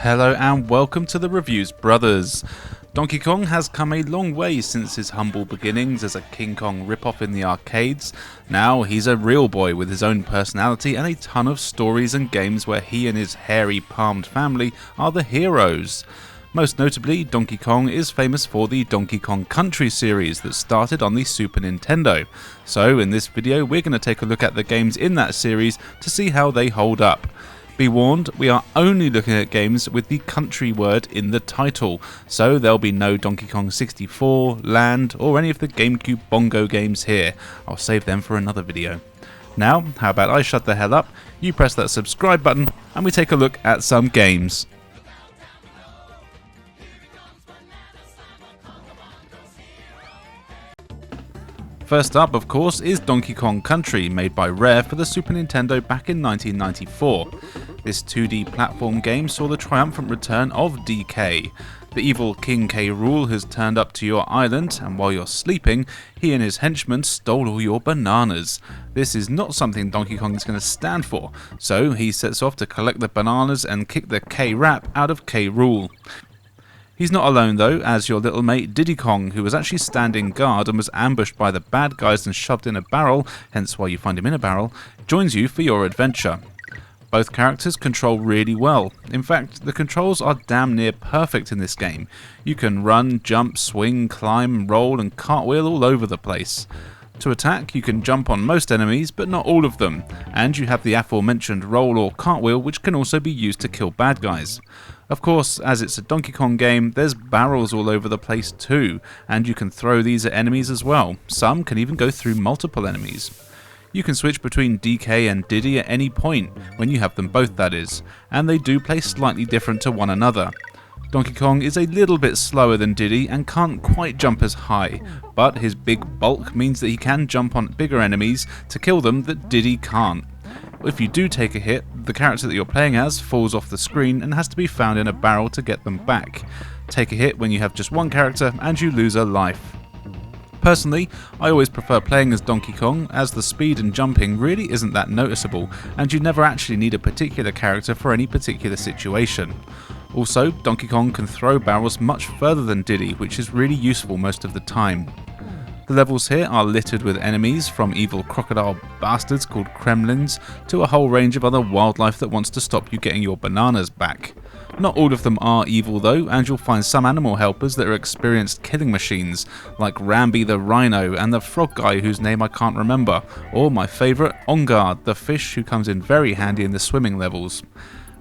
Hello and welcome to the Reviews Brothers. Donkey Kong has come a long way since his humble beginnings as a King Kong ripoff in the arcades. Now he's a real boy with his own personality and a ton of stories and games where he and his hairy palmed family are the heroes. Most notably, Donkey Kong is famous for the Donkey Kong Country series that started on the Super Nintendo. So in this video we're going to take a look at the games in that series to see how they hold up. Be warned, we are only looking at games with the country word in the title, so there'll be no Donkey Kong 64, Land, or any of the GameCube bongo games here. I'll save them for another video. Now, how about I shut the hell up, you press that subscribe button, and we take a look at some games. First up, of course, is Donkey Kong Country, made by Rare for the Super Nintendo back in 1994. This 2D platform game saw the triumphant return of DK. The evil King K. Rool has turned up to your island, and while you're sleeping, he and his henchmen stole all your bananas. This is not something Donkey Kong is going to stand for, so he sets off to collect the bananas and kick the K-Rap out of K. Rool. He's not alone though, as your little mate Diddy Kong, who was actually standing guard and was ambushed by the bad guys and shoved in a barrel, hence why you find him in a barrel, joins you for your adventure. Both characters control really well. In fact, the controls are damn near perfect in this game. You can run, jump, swing, climb, roll and cartwheel all over the place. To attack, you can jump on most enemies, but not all of them, and you have the aforementioned roll or cartwheel, which can also be used to kill bad guys. Of course, as it's a Donkey Kong game, there's barrels all over the place too, and you can throw these at enemies as well. Some can even go through multiple enemies. You can switch between DK and Diddy at any point, when you have them both that is, and they do play slightly different to one another. Donkey Kong is a little bit slower than Diddy and can't quite jump as high, but his big bulk means that he can jump on bigger enemies to kill them that Diddy can't. If you do take a hit, the character that you're playing as falls off the screen and has to be found in a barrel to get them back. Take a hit when you have just one character and you lose a life. Personally, I always prefer playing as Donkey Kong, as the speed and jumping really isn't that noticeable, and you never actually need a particular character for any particular situation. Also, Donkey Kong can throw barrels much further than Diddy, which is really useful most of the time. The levels here are littered with enemies, from evil crocodile bastards called Kremlins to a whole range of other wildlife that wants to stop you getting your bananas back. Not all of them are evil though, and you'll find some animal helpers that are experienced killing machines, like Rambi the rhino and the frog guy whose name I can't remember, or my favourite, Ongard, the fish who comes in very handy in the swimming levels.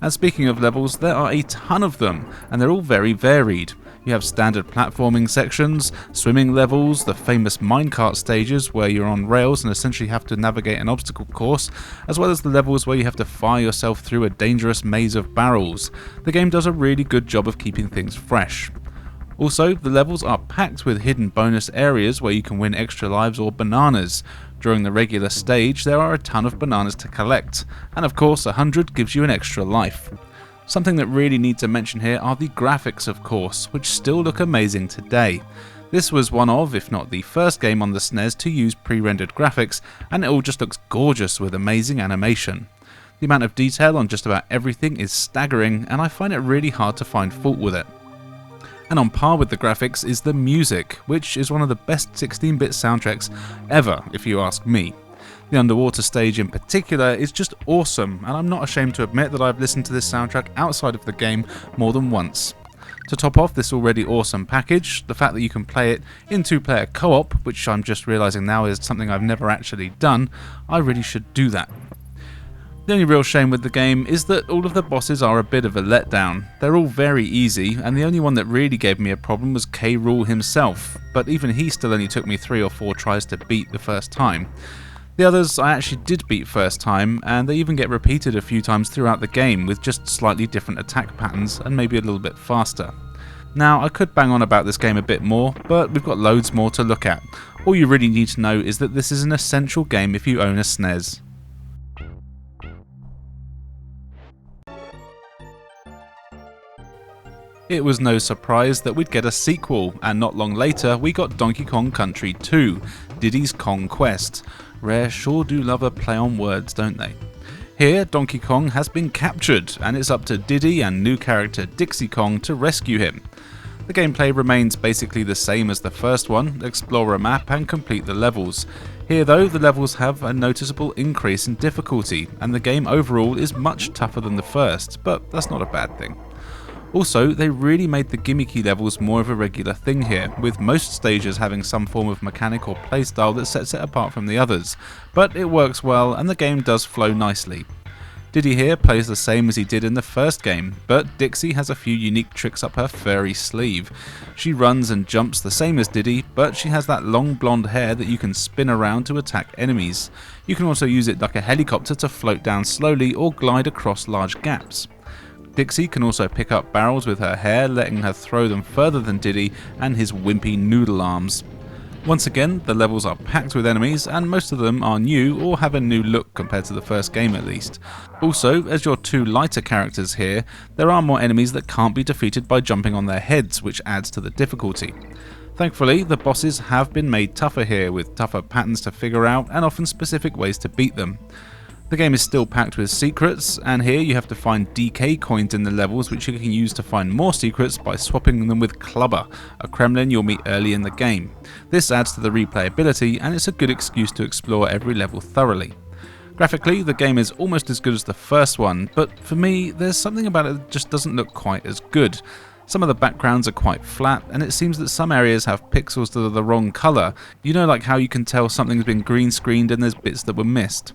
And speaking of levels, there are a ton of them, and they're all very varied. You have standard platforming sections, swimming levels, the famous minecart stages where you're on rails and essentially have to navigate an obstacle course, as well as the levels where you have to fire yourself through a dangerous maze of barrels. The game does a really good job of keeping things fresh. Also, the levels are packed with hidden bonus areas where you can win extra lives or bananas. During the regular stage, there are a ton of bananas to collect, and of course 100 gives you an extra life. Something that really needs to mention here are the graphics, of course, which still look amazing today. This was one of, if not the first game on the SNES to use pre-rendered graphics, and it all just looks gorgeous with amazing animation. The amount of detail on just about everything is staggering, and I find it really hard to find fault with it. And on par with the graphics is the music, which is one of the best 16-bit soundtracks ever, if you ask me. The underwater stage in particular is just awesome, and I'm not ashamed to admit that I've listened to this soundtrack outside of the game more than once. To top off this already awesome package, the fact that you can play it in two-player co-op, which I'm just realising now is something I've never actually done, I really should do that. The only real shame with the game is that all of the bosses are a bit of a letdown. They're all very easy, and the only one that really gave me a problem was K. Rool himself, but even he still only took me 3 or 4 tries to beat the first time. The others I actually did beat first time, and they even get repeated a few times throughout the game with just slightly different attack patterns and maybe a little bit faster. Now, I could bang on about this game a bit more, but we've got loads more to look at. All you really need to know is that this is an essential game if you own a SNES. It was no surprise that we'd get a sequel, and not long later we got Donkey Kong Country 2, Diddy's Kong Quest. Rare sure do love a play on words, don't they? Here, Donkey Kong has been captured, and it's up to Diddy and new character Dixie Kong to rescue him. The gameplay remains basically the same as the first one: explore a map and complete the levels. Here though, the levels have a noticeable increase in difficulty, and the game overall is much tougher than the first, but that's not a bad thing. Also, they really made the gimmicky levels more of a regular thing here, with most stages having some form of mechanic or playstyle that sets it apart from the others, but it works well and the game does flow nicely. Diddy here plays the same as he did in the first game, but Dixie has a few unique tricks up her furry sleeve. She runs and jumps the same as Diddy, but she has that long blonde hair that you can spin around to attack enemies. You can also use it like a helicopter to float down slowly or glide across large gaps. Dixie can also pick up barrels with her hair, letting her throw them further than Diddy and his wimpy noodle arms. Once again, the levels are packed with enemies, and most of them are new or have a new look compared to the first game at least. Also, as your two lighter characters here, there are more enemies that can't be defeated by jumping on their heads, which adds to the difficulty. Thankfully, the bosses have been made tougher here, with tougher patterns to figure out and often specific ways to beat them. The game is still packed with secrets, and here you have to find DK coins in the levels, which you can use to find more secrets by swapping them with Clubber, a Kremlin you'll meet early in the game. This adds to the replayability, and it's a good excuse to explore every level thoroughly. Graphically, the game is almost as good as the first one, but for me, there's something about it that just doesn't look quite as good. Some of the backgrounds are quite flat, and it seems that some areas have pixels that are the wrong colour. You know, like how you can tell something's been green screened and there's bits that were missed.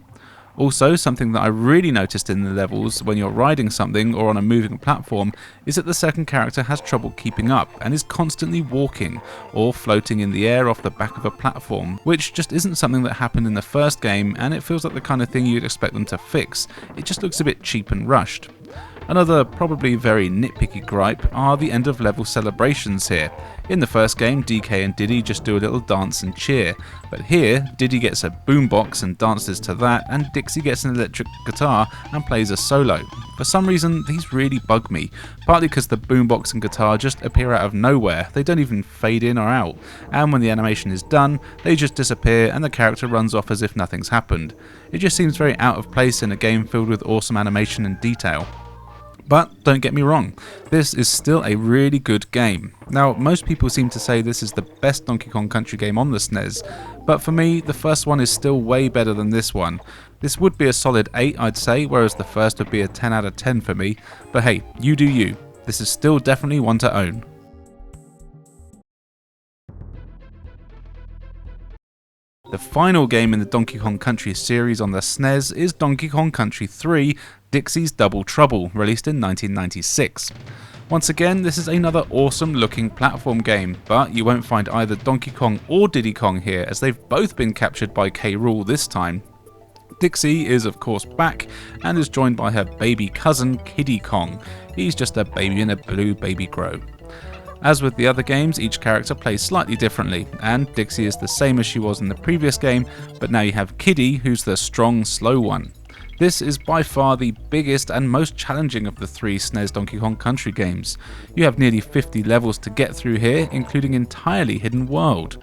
Also, something that I really noticed in the levels when you're riding something or on a moving platform is that the second character has trouble keeping up and is constantly walking or floating in the air off the back of a platform, which just isn't something that happened in the first game, and it feels like the kind of thing you'd expect them to fix. It just looks a bit cheap and rushed. Another probably very nitpicky gripe are the end of level celebrations here. In the first game, DK and Diddy just do a little dance and cheer, but here Diddy gets a boombox and dances to that, and Dixie gets an electric guitar and plays a solo. For some reason, these really bug me, partly because the boombox and guitar just appear out of nowhere. They don't even fade in or out, and when the animation is done, they just disappear and the character runs off as if nothing's happened. It just seems very out of place in a game filled with awesome animation and detail. But don't get me wrong, this is still a really good game. Now, most people seem to say this is the best Donkey Kong Country game on the SNES, but for me, the first one is still way better than this one. This would be a solid 8, I'd say, whereas the first would be a 10 out of 10 for me, but hey, you do you. This is still definitely one to own. The final game in the Donkey Kong Country series on the SNES is Donkey Kong Country 3, Dixie's Double Trouble, released in 1996. Once again, this is another awesome looking platform game, but you won't find either Donkey Kong or Diddy Kong here, as they've both been captured by K. Rool this time. Dixie is of course back, and is joined by her baby cousin Kiddy Kong. He's just a baby in a blue baby grow. As with the other games, each character plays slightly differently, and Dixie is the same as she was in the previous game, but now you have Kiddy, who's the strong, slow one. This is by far the biggest and most challenging of the three SNES Donkey Kong Country games. You have nearly 50 levels to get through here, including entirely hidden world.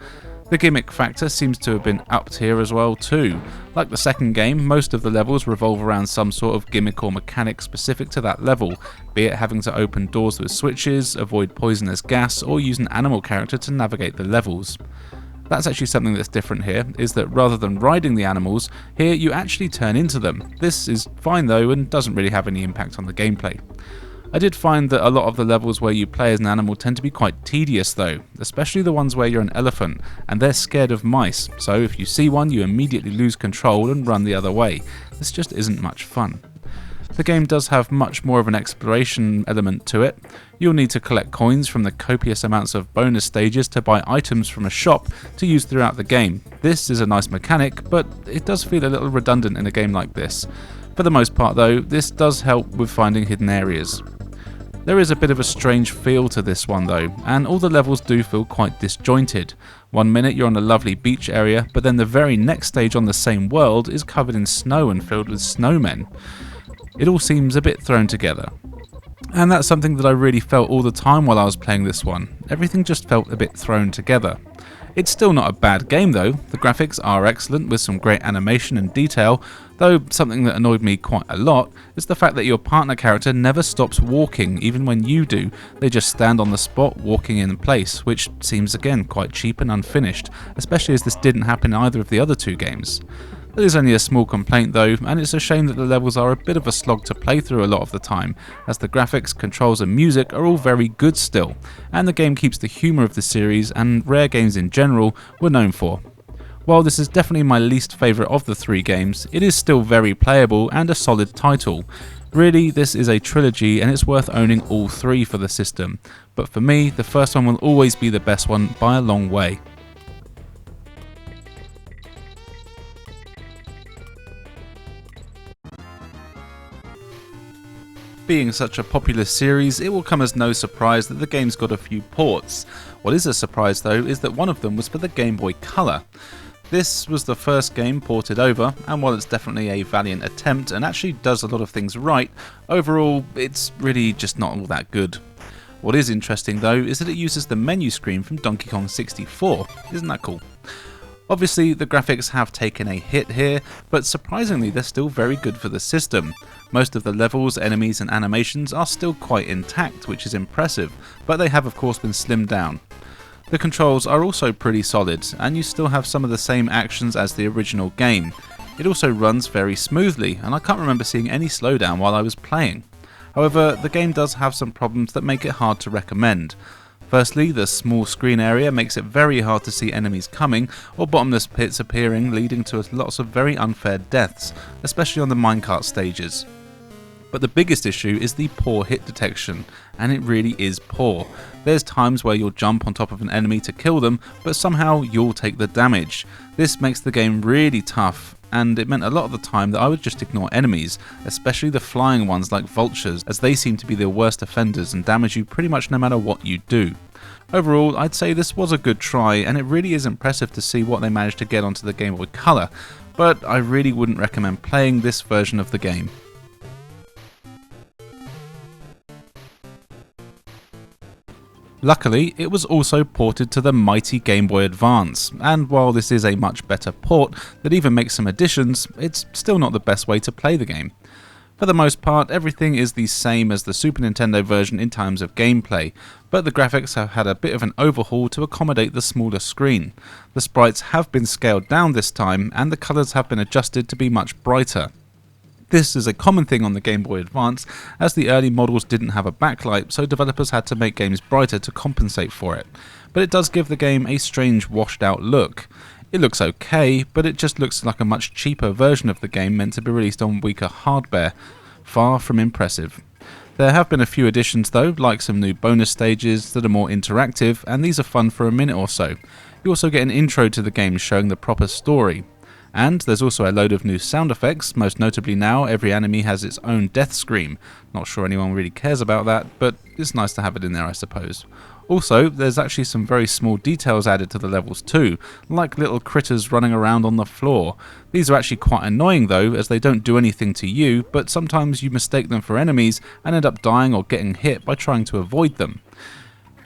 The gimmick factor seems to have been upped here as well too. Like the second game, most of the levels revolve around some sort of gimmick or mechanic specific to that level, be it having to open doors with switches, avoid poisonous gas, or use an animal character to navigate the levels. That's actually something that's different here, is that rather than riding the animals, here you actually turn into them. This is fine though, and doesn't really have any impact on the gameplay. I did find that a lot of the levels where you play as an animal tend to be quite tedious though, especially the ones where you're an elephant, and they're scared of mice, so if you see one you immediately lose control and run the other way. This just isn't much fun. The game does have much more of an exploration element to it. You'll need to collect coins from the copious amounts of bonus stages to buy items from a shop to use throughout the game. This is a nice mechanic, but it does feel a little redundant in a game like this. For the most part though, this does help with finding hidden areas. There is a bit of a strange feel to this one though, and all the levels do feel quite disjointed. One minute you're on a lovely beach area, but then the very next stage on the same world is covered in snow and filled with snowmen. It all seems a bit thrown together. And that's something that I really felt all the time while I was playing this one. Everything just felt a bit thrown together. It's still not a bad game though. The graphics are excellent with some great animation and detail, though something that annoyed me quite a lot is the fact that your partner character never stops walking even when you do. They just stand on the spot walking in place, which seems again quite cheap and unfinished, especially as this didn't happen in either of the other two games. It is only a small complaint though, and it's a shame that the levels are a bit of a slog to play through a lot of the time, as the graphics, controls and music are all very good still, and the game keeps the humour of the series and Rare games in general were known for. While this is definitely my least favourite of the three games, it is still very playable and a solid title. Really, this is a trilogy and it's worth owning all three for the system, but for me, the first one will always be the best one by a long way. Being such a popular series, it will come as no surprise that the game's got a few ports. What is a surprise though is that one of them was for the Game Boy Color. This was the first game ported over, and while it's definitely a valiant attempt and actually does a lot of things right, overall it's really just not all that good. What is interesting though is that it uses the menu screen from Donkey Kong 64, isn't that cool? Obviously the graphics have taken a hit here, but surprisingly they're still very good for the system. Most of the levels, enemies and animations are still quite intact, which is impressive, but they have of course been slimmed down. The controls are also pretty solid, and you still have some of the same actions as the original game. It also runs very smoothly, and I can't remember seeing any slowdown while I was playing. However, the game does have some problems that make it hard to recommend. Firstly, the small screen area makes it very hard to see enemies coming or bottomless pits appearing, leading to lots of very unfair deaths, especially on the minecart stages. But the biggest issue is the poor hit detection, and it really is poor. There's times where you'll jump on top of an enemy to kill them, but somehow you'll take the damage. This makes the game really tough, and it meant a lot of the time that I would just ignore enemies, especially the flying ones like vultures, as they seem to be the worst offenders and damage you pretty much no matter what you do. Overall, I'd say this was a good try, and it really is impressive to see what they managed to get onto the Game Boy Color, but I really wouldn't recommend playing this version of the game. Luckily, it was also ported to the mighty Game Boy Advance, and while this is a much better port that even makes some additions, it's still not the best way to play the game. For the most part, everything is the same as the Super Nintendo version in terms of gameplay, but the graphics have had a bit of an overhaul to accommodate the smaller screen. The sprites have been scaled down this time, and the colours have been adjusted to be much brighter. This is a common thing on the Game Boy Advance, as the early models didn't have a backlight, so developers had to make games brighter to compensate for it. But it does give the game a strange washed out look. It looks okay, but it just looks like a much cheaper version of the game meant to be released on weaker hardware. Far from impressive. There have been a few additions though, like some new bonus stages that are more interactive, and these are fun for a minute or so. You also get an intro to the game showing the proper story. And there's also a load of new sound effects, most notably now every enemy has its own death scream. Not sure anyone really cares about that, but it's nice to have it in there I suppose. Also, there's actually some very small details added to the levels too, like little critters running around on the floor. These are actually quite annoying though, as they don't do anything to you, but sometimes you mistake them for enemies and end up dying or getting hit by trying to avoid them.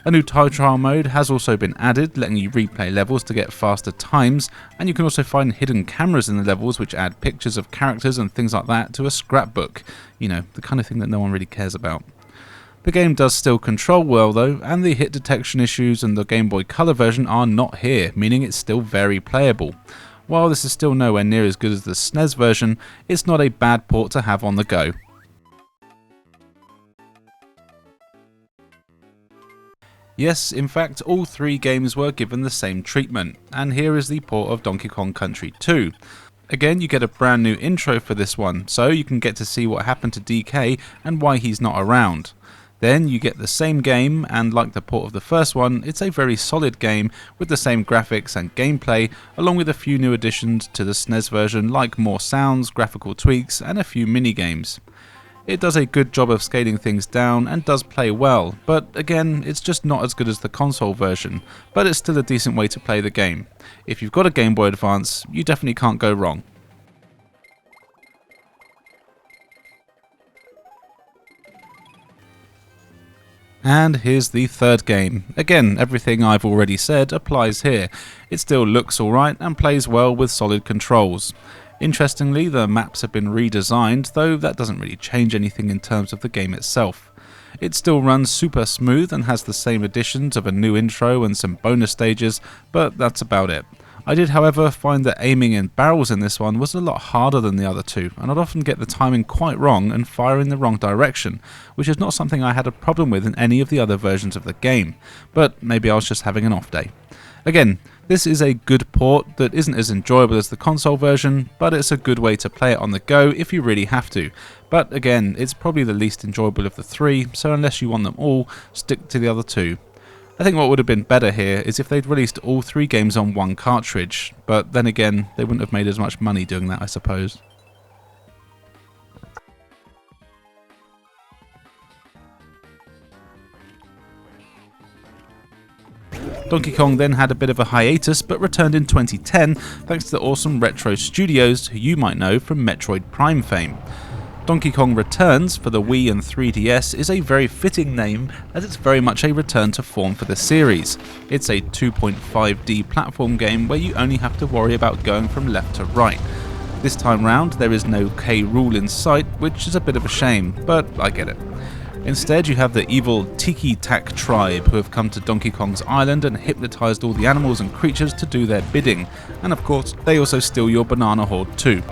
A new time trial mode has also been added, letting you replay levels to get faster times, and you can also find hidden cameras in the levels which add pictures of characters and things like that to a scrapbook. You know, the kind of thing that no one really cares about. The game does still control well though, and the hit detection issues in the Game Boy Color version are not here, meaning it's still very playable. While this is still nowhere near as good as the SNES version, it's not a bad port to have on the go. Yes, in fact, all three games were given the same treatment, and here is the port of Donkey Kong Country 2. Again, you get a brand new intro for this one, so you can get to see what happened to DK and why he's not around. Then you get the same game, and like the port of the first one, it's a very solid game with the same graphics and gameplay, along with a few new additions to the SNES version like more sounds, graphical tweaks, and a few minigames. It does a good job of scaling things down and does play well, but again, it's just not as good as the console version, but it's still a decent way to play the game. If you've got a Game Boy Advance, you definitely can't go wrong. And here's the third game. Again, everything I've already said applies here. It still looks alright and plays well with solid controls. Interestingly, the maps have been redesigned, though that doesn't really change anything in terms of the game itself. It still runs super smooth and has the same additions of a new intro and some bonus stages, but that's about it. I did, however, find that aiming in barrels in this one was a lot harder than the other two, and I'd often get the timing quite wrong and fire in the wrong direction, which is not something I had a problem with in any of the other versions of the game, but maybe I was just having an off day. Again, this is a good port that isn't as enjoyable as the console version, but it's a good way to play it on the go if you really have to. But again, it's probably the least enjoyable of the three, so unless you want them all, stick to the other two. I think what would have been better here is if they'd released all three games on one cartridge, but then again, they wouldn't have made as much money doing that, I suppose. Donkey Kong then had a bit of a hiatus, but returned in 2010 thanks to the awesome Retro Studios, who you might know from Metroid Prime fame. Donkey Kong Returns for the Wii and 3DS is a very fitting name, as it's very much a return to form for the series. It's a 2.5D platform game where you only have to worry about going from left to right. This time round there is no K. Rool in sight, which is a bit of a shame, but I get it. Instead you have the evil Tiki Tak tribe who have come to Donkey Kong's island and hypnotised all the animals and creatures to do their bidding, and of course they also steal your banana hoard too.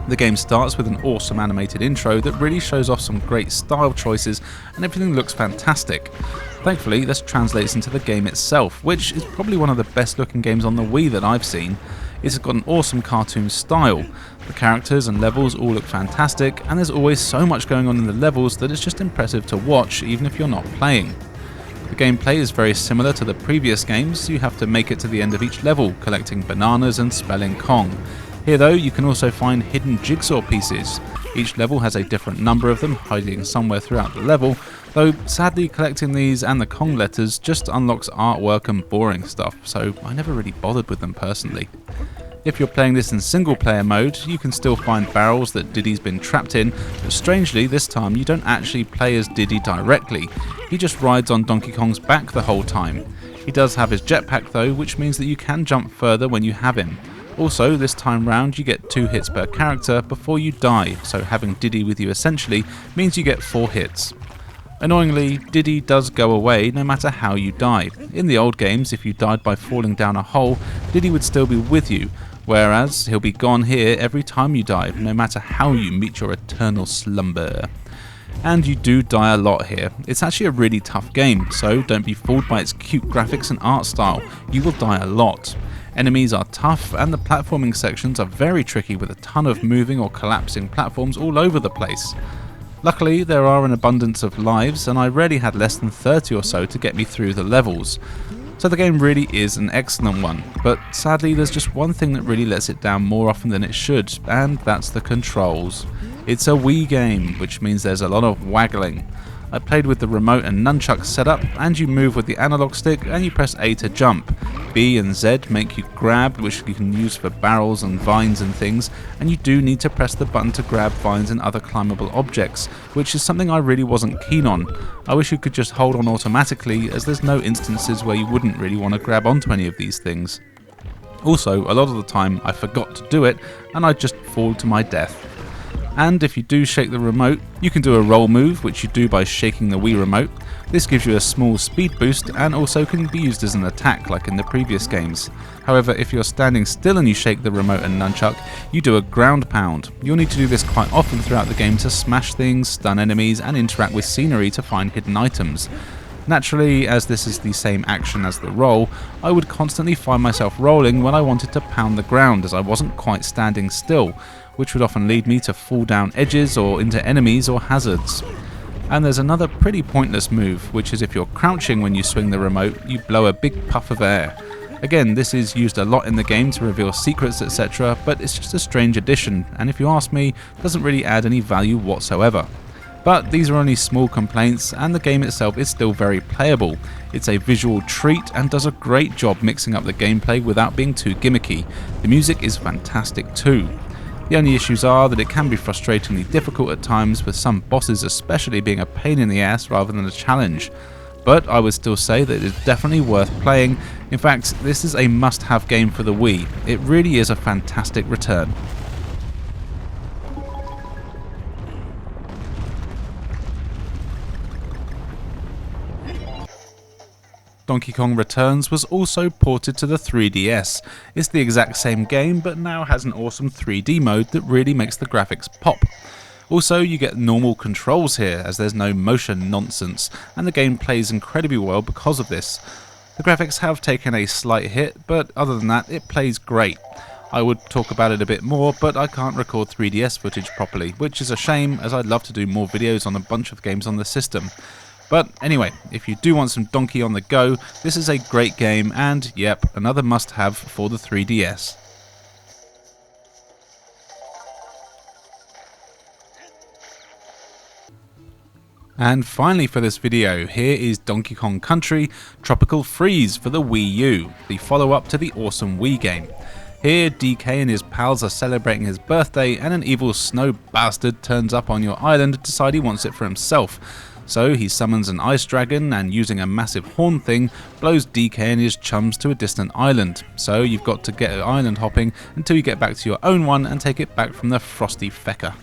The game starts with an awesome animated intro that really shows off some great style choices, and everything looks fantastic. Thankfully, this translates into the game itself, which is probably one of the best looking games on the Wii that I've seen. It's got an awesome cartoon style. The characters and levels all look fantastic, and there's always so much going on in the levels that it's just impressive to watch even if you're not playing. The gameplay is very similar to the previous games. You have to make it to the end of each level, collecting bananas and spelling Kong. Here though, you can also find hidden jigsaw pieces. Each level has a different number of them hiding somewhere throughout the level, though sadly collecting these and the Kong letters just unlocks artwork and boring stuff, so I never really bothered with them personally. If you're playing this in single player mode, you can still find barrels that Diddy's been trapped in, but strangely this time you don't actually play as Diddy directly. He just rides on Donkey Kong's back the whole time. He does have his jetpack though, which means that you can jump further when you have him. Also, this time round you get 2 hits per character before you die, so having Diddy with you essentially means you get 4 hits. Annoyingly, Diddy does go away no matter how you die. In the old games, if you died by falling down a hole, Diddy would still be with you, whereas he'll be gone here every time you die, no matter how you meet your eternal slumber. And you do die a lot here. It's actually a really tough game, so don't be fooled by its cute graphics and art style. You will die a lot. Enemies are tough, and the platforming sections are very tricky with a ton of moving or collapsing platforms all over the place. Luckily, there are an abundance of lives, and I rarely had less than 30 or so to get me through the levels. So the game really is an excellent one, but sadly there's just one thing that really lets it down more often than it should, and that's the controls. It's a Wii game, which means there's a lot of waggling. I played with the remote and nunchuck setup, and you move with the analog stick and you press A to jump. B and Z make you grab, which you can use for barrels and vines and things, and you do need to press the button to grab vines and other climbable objects, which is something I really wasn't keen on. I wish you could just hold on automatically, as there's no instances where you wouldn't really want to grab onto any of these things. Also, a lot of the time I forgot to do it, and I'd just fall to my death. And if you do shake the remote, you can do a roll move, which you do by shaking the Wii remote. This gives you a small speed boost and also can be used as an attack like in the previous games. However, if you're standing still and you shake the remote and nunchuck, you do a ground pound. You'll need to do this quite often throughout the game to smash things, stun enemies and interact with scenery to find hidden items. Naturally, as this is the same action as the roll, I would constantly find myself rolling when I wanted to pound the ground as I wasn't quite standing still, which would often lead me to fall down edges or into enemies or hazards. And there's another pretty pointless move, which is if you're crouching when you swing the remote, you blow a big puff of air. Again, this is used a lot in the game to reveal secrets, etc., but it's just a strange addition, and if you ask me, doesn't really add any value whatsoever. But these are only small complaints, and the game itself is still very playable. It's a visual treat and does a great job mixing up the gameplay without being too gimmicky. The music is fantastic too. The only issues are that it can be frustratingly difficult at times, with some bosses especially being a pain in the ass rather than a challenge. But I would still say that it is definitely worth playing. In fact, this is a must-have game for the Wii. It really is a fantastic return. Donkey Kong Returns was also ported to the 3DS. It's the exact same game, but now has an awesome 3D mode that really makes the graphics pop. Also, you get normal controls here, as there's no motion nonsense, and the game plays incredibly well because of this. The graphics have taken a slight hit, but other than that, it plays great. I would talk about it a bit more, but I can't record 3DS footage properly, which is a shame, as I'd love to do more videos on a bunch of games on the system. But anyway, if you do want some Donkey on the go, this is a great game and, yep, another must-have for the 3DS. And finally for this video, here is Donkey Kong Country Tropical Freeze for the Wii U, the follow-up to the awesome Wii game. Here, DK and his pals are celebrating his birthday, and an evil snow bastard turns up on your island to decide he wants it for himself. So he summons an ice dragon and, using a massive horn thing, blows DK and his chums to a distant island. So you've got to get island hopping until you get back to your own one and take it back from the frosty fecker.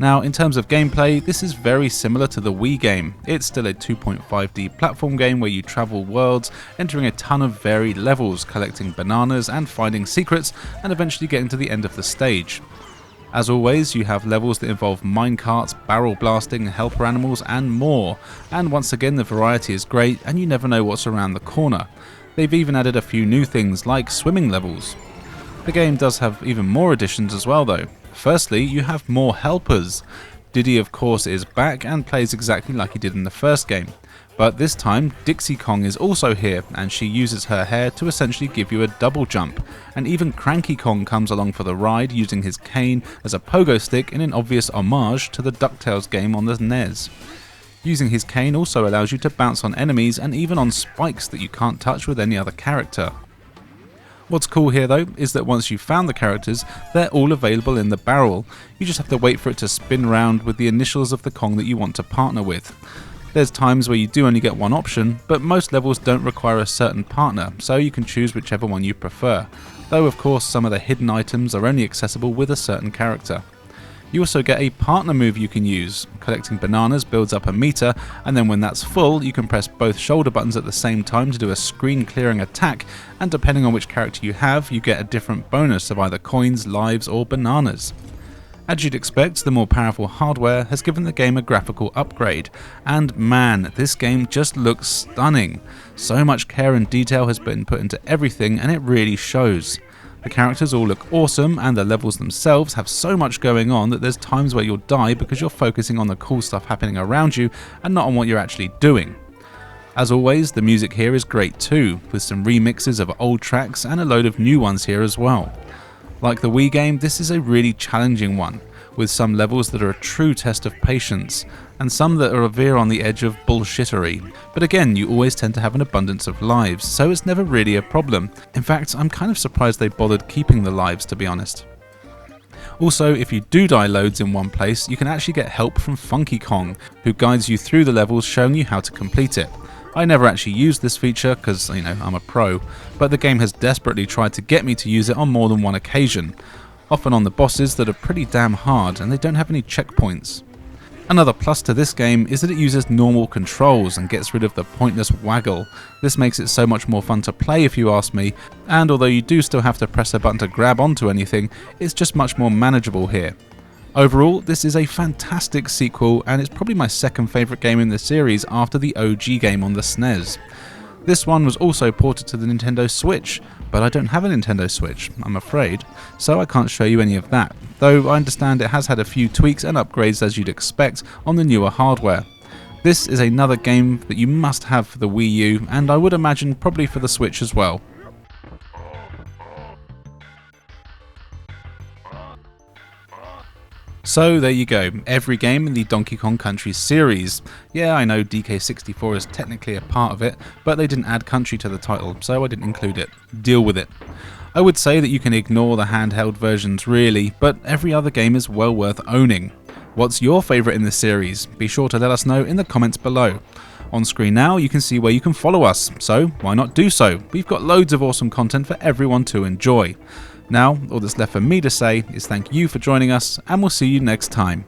Now, in terms of gameplay, this is very similar to the Wii game. It's still a 2.5D platform game where you travel worlds, entering a ton of varied levels, collecting bananas and finding secrets, and eventually getting to the end of the stage. As always, you have levels that involve minecarts, barrel blasting, helper animals, and more. And once again, the variety is great, and you never know what's around the corner. They've even added a few new things, like swimming levels. The game does have even more additions as well though. Firstly, you have more helpers. Diddy of course is back and plays exactly like he did in the first game. But this time, Dixie Kong is also here, and she uses her hair to essentially give you a double jump. And even Cranky Kong comes along for the ride, using his cane as a pogo stick in an obvious homage to the DuckTales game on the SNES. Using his cane also allows you to bounce on enemies and even on spikes that you can't touch with any other character. What's cool here though is that once you've found the characters, they're all available in the barrel. You just have to wait for it to spin round with the initials of the Kong that you want to partner with. There's times where you do only get one option, but most levels don't require a certain partner, so you can choose whichever one you prefer. Though of course some of the hidden items are only accessible with a certain character. You also get a partner move you can use. Collecting bananas builds up a meter, and then when that's full, you can press both shoulder buttons at the same time to do a screen clearing attack, and depending on which character you have, you get a different bonus of either coins, lives, or bananas. As you'd expect, the more powerful hardware has given the game a graphical upgrade, and man, this game just looks stunning. So much care and detail has been put into everything, and it really shows. The characters all look awesome, and the levels themselves have so much going on that there's times where you'll die because you're focusing on the cool stuff happening around you and not on what you're actually doing. As always, the music here is great too, with some remixes of old tracks and a load of new ones here as well. Like the Wii game, this is a really challenging one, with some levels that are a true test of patience, and some that are a veer on the edge of bullshittery. But again, you always tend to have an abundance of lives, so it's never really a problem. In fact, I'm kind of surprised they bothered keeping the lives, to be honest. Also, if you do die loads in one place, you can actually get help from Funky Kong, who guides you through the levels, showing you how to complete it. I never actually used this feature because, I'm a pro, but the game has desperately tried to get me to use it on more than one occasion, often on the bosses that are pretty damn hard and they don't have any checkpoints. Another plus to this game is that it uses normal controls and gets rid of the pointless waggle. This makes it so much more fun to play if you ask me, and although you do still have to press a button to grab onto anything, it's just much more manageable here. Overall, this is a fantastic sequel, and it's probably my second favourite game in the series after the OG game on the SNES. This one was also ported to the Nintendo Switch, but I don't have a Nintendo Switch, I'm afraid, so I can't show you any of that, though I understand it has had a few tweaks and upgrades as you'd expect on the newer hardware. This is another game that you must have for the Wii U, and I would imagine probably for the Switch as well. So there you go, every game in the Donkey Kong Country series. Yeah, I know DK64 is technically a part of it, but they didn't add country to the title, so I didn't include it. Deal with it. I would say that you can ignore the handheld versions really, but every other game is well worth owning. What's your favourite in the series? Be sure to let us know in the comments below. On screen now you can see where you can follow us, so why not do so? We've got loads of awesome content for everyone to enjoy. Now, all that's left for me to say is thank you for joining us, and we'll see you next time.